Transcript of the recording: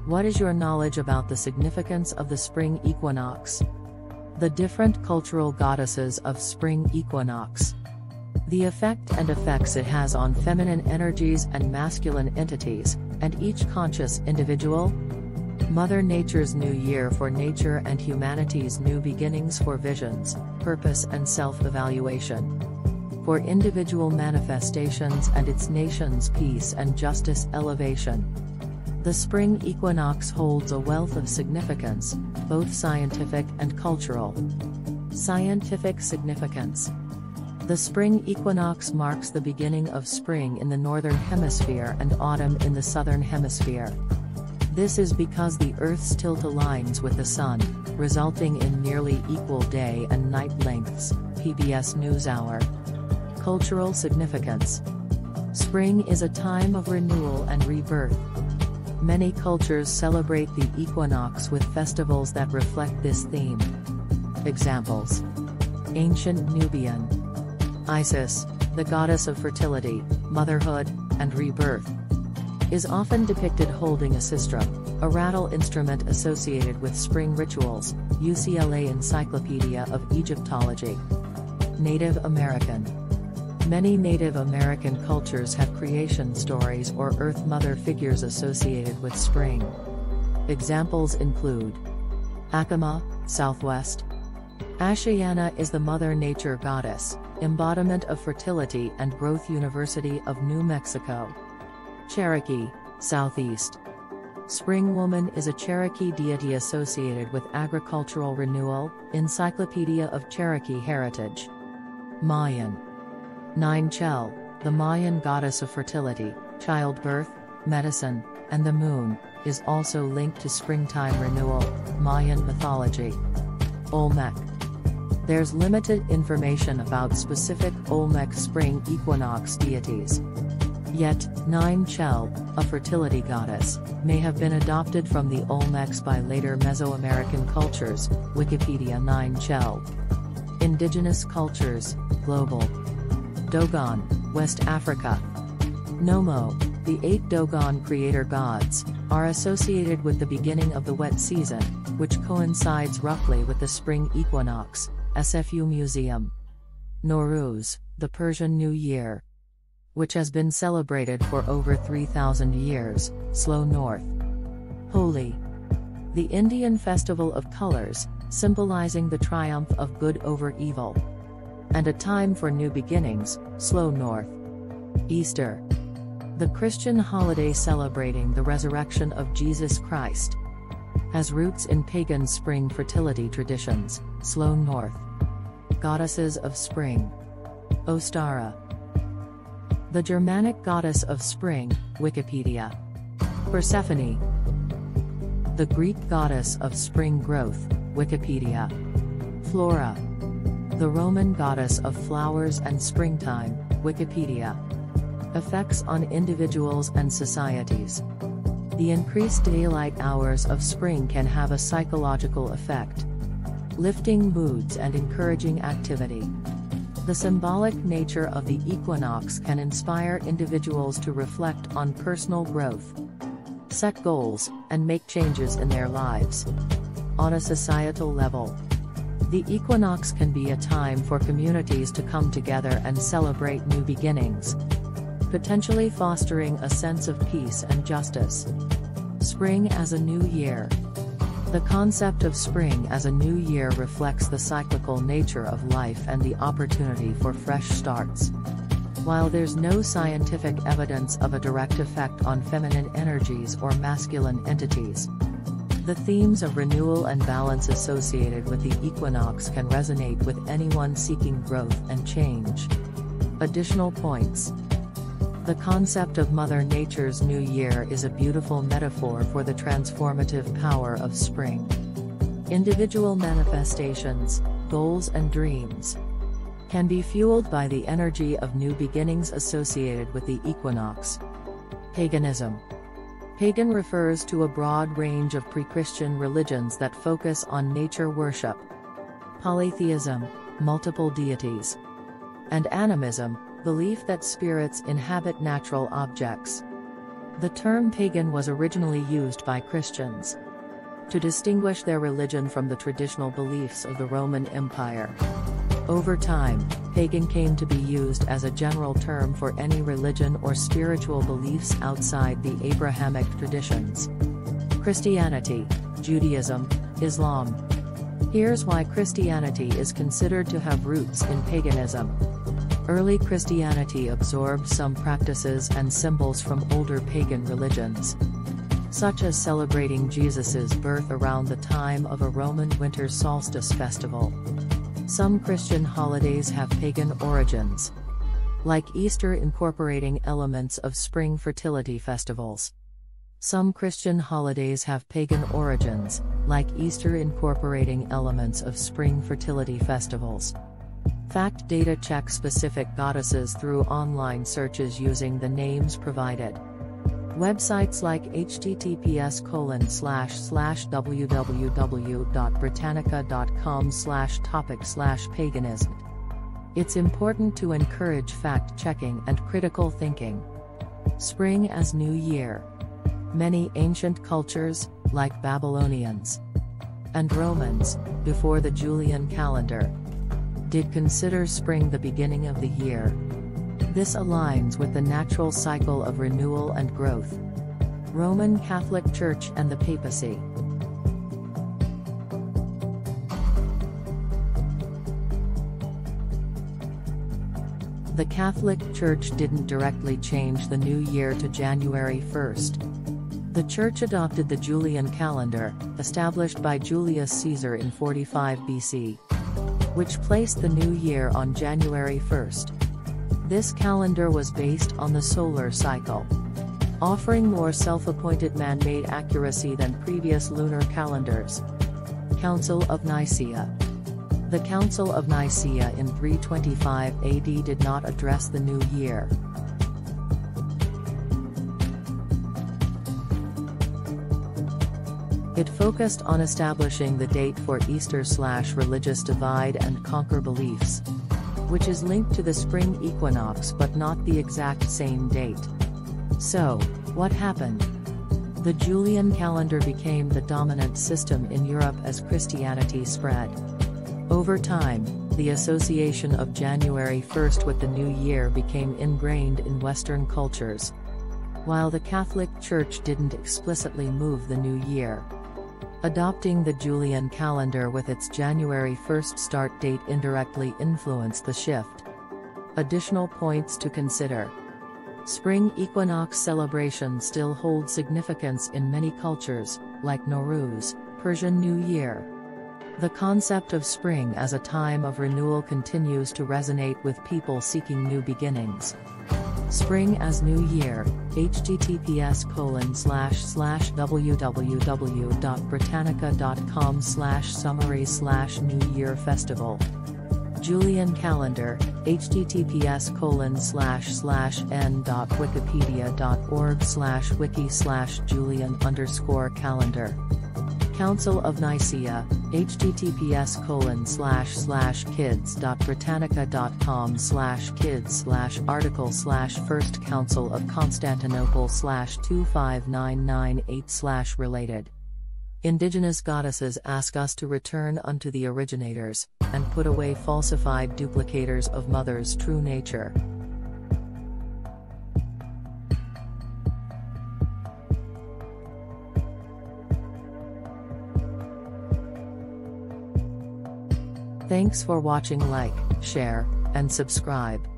What is your knowledge about the significance of the spring equinox? The different cultural goddesses of spring equinox. The effect and effects it has on feminine energies and masculine entities, and each conscious individual. Mother Nature's new year for nature and humanity's new beginnings for visions, purpose and self-evaluation. For individual manifestations and its nation's peace and justice elevation. The spring equinox holds a wealth of significance, both scientific and cultural. Scientific significance. The spring equinox marks the beginning of spring in the northern hemisphere and autumn in the southern hemisphere. This is because the Earth's tilt aligns with the Sun, resulting in nearly equal day and night lengths. PBS NewsHour. Cultural significance. Spring is a time of renewal and rebirth. Many cultures celebrate the equinox with festivals that reflect this theme. Examples. Ancient Nubian. Isis, the goddess of fertility, motherhood, and rebirth, is often depicted holding a sistrum, a rattle instrument associated with spring rituals. UCLA Encyclopedia of Egyptology. Native American. Many Native American cultures have creation stories or Earth Mother figures associated with spring. Examples include Acoma, Southwest. Ashiana is the Mother Nature goddess, embodiment of fertility and growth. University of New Mexico. Cherokee, Southeast. Spring Woman is a Cherokee deity associated with agricultural renewal. Encyclopedia of Cherokee Heritage. Mayan. Nine Chel, the Mayan goddess of fertility, childbirth, medicine, and the moon, is also linked to springtime renewal. Mayan mythology. Olmec. There's limited information about specific Olmec spring equinox deities. Yet, Nine Chel, a fertility goddess, may have been adopted from the Olmecs by later Mesoamerican cultures. Wikipedia. Nine Chel. Indigenous cultures, global. Dogon, West Africa. Nomo, the 8 Dogon creator gods, are associated with the beginning of the wet season, which coincides roughly with the spring equinox. SFU Museum. Nowruz, the Persian New Year, which has been celebrated for over 3,000 years. Slow North. Holi, the Indian festival of colors, symbolizing the triumph of good over evil, and a time for new beginnings. Slow North. Easter, the Christian holiday celebrating the resurrection of Jesus Christ, has roots in pagan spring fertility traditions. Slow North. Goddesses of spring. Ostara, the Germanic goddess of spring. Wikipedia. Persephone, the Greek goddess of spring growth. Wikipedia. Flora, the Roman goddess of flowers and springtime. Wikipedia. Effects on individuals and societies. The increased daylight hours of spring can have a psychological effect, lifting moods and encouraging activity. The symbolic nature of the equinox can inspire individuals to reflect on personal growth, set goals, and make changes in their lives. On a societal level, the equinox can be a time for communities to come together and celebrate new beginnings, potentially fostering a sense of peace and justice. Spring as a new year. The concept of spring as a new year reflects the cyclical nature of life and the opportunity for fresh starts. While there's no scientific evidence of a direct effect on feminine energies or masculine entities, the themes of renewal and balance associated with the equinox can resonate with anyone seeking growth and change. Additional points. The concept of Mother Nature's new year is a beautiful metaphor for the transformative power of spring. Individual manifestations, goals and dreams can be fueled by the energy of new beginnings associated with the equinox. Paganism. Pagan refers to a broad range of pre-Christian religions that focus on nature worship. Polytheism, multiple deities. And animism, belief that spirits inhabit natural objects. The term pagan was originally used by Christians to distinguish their religion from the traditional beliefs of the Roman Empire. Over time, pagan came to be used as a general term for any religion or spiritual beliefs outside the Abrahamic traditions. Christianity, Judaism, Islam. Here's why Christianity is considered to have roots in paganism. Early Christianity absorbed some practices and symbols from older pagan religions, such as celebrating Jesus's birth around the time of a Roman winter solstice festival. Some Christian holidays have pagan origins, like Easter incorporating elements of spring fertility festivals. Some Christian holidays have pagan origins, like Easter incorporating elements of spring fertility festivals. Fact data check specific goddesses through online searches using the names provided. Websites like https://www.britannica.com/topic/paganism. It's important to encourage fact-checking and critical thinking. Spring as New Year. Many ancient cultures, like Babylonians and Romans, before the Julian calendar, did consider spring the beginning of the year. This aligns with the natural cycle of renewal and growth. Roman Catholic Church and the Papacy. The Catholic Church didn't directly change the new year to January 1st. The Church adopted the Julian calendar, established by Julius Caesar in 45 BC, which placed the new year on January 1st. This calendar was based on the solar cycle, offering more self-appointed man-made accuracy than previous lunar calendars. Council of Nicaea. The Council of Nicaea in 325 AD did not address the new year. It focused on establishing the date for Easter/religious divide and conquer beliefs, which is linked to the spring equinox but not the exact same date. So, what happened? The Julian calendar became the dominant system in Europe as Christianity spread. Over time, the association of January 1st with the new year became ingrained in Western cultures, while the Catholic Church didn't explicitly move the new year. Adopting the Julian calendar with its January 1st start date indirectly influenced the shift. Additional points to consider. Spring equinox celebrations still hold significance in many cultures, like Nowruz, Persian New Year. The concept of spring as a time of renewal continues to resonate with people seeking new beginnings. Spring as New Year, https://www.britannica.com/summary/New Year Festival. Julian calendar, https://n.wikipedia.org/wiki/Julian_calendar. Council of Nicaea, https://kids.britannica.com/kids/article/First Council of Constantinople/25998/related. Indigenous goddesses ask us to return unto the originators, and put away falsified duplicators of Mother's true nature. Thanks for watching. Like, share, and subscribe.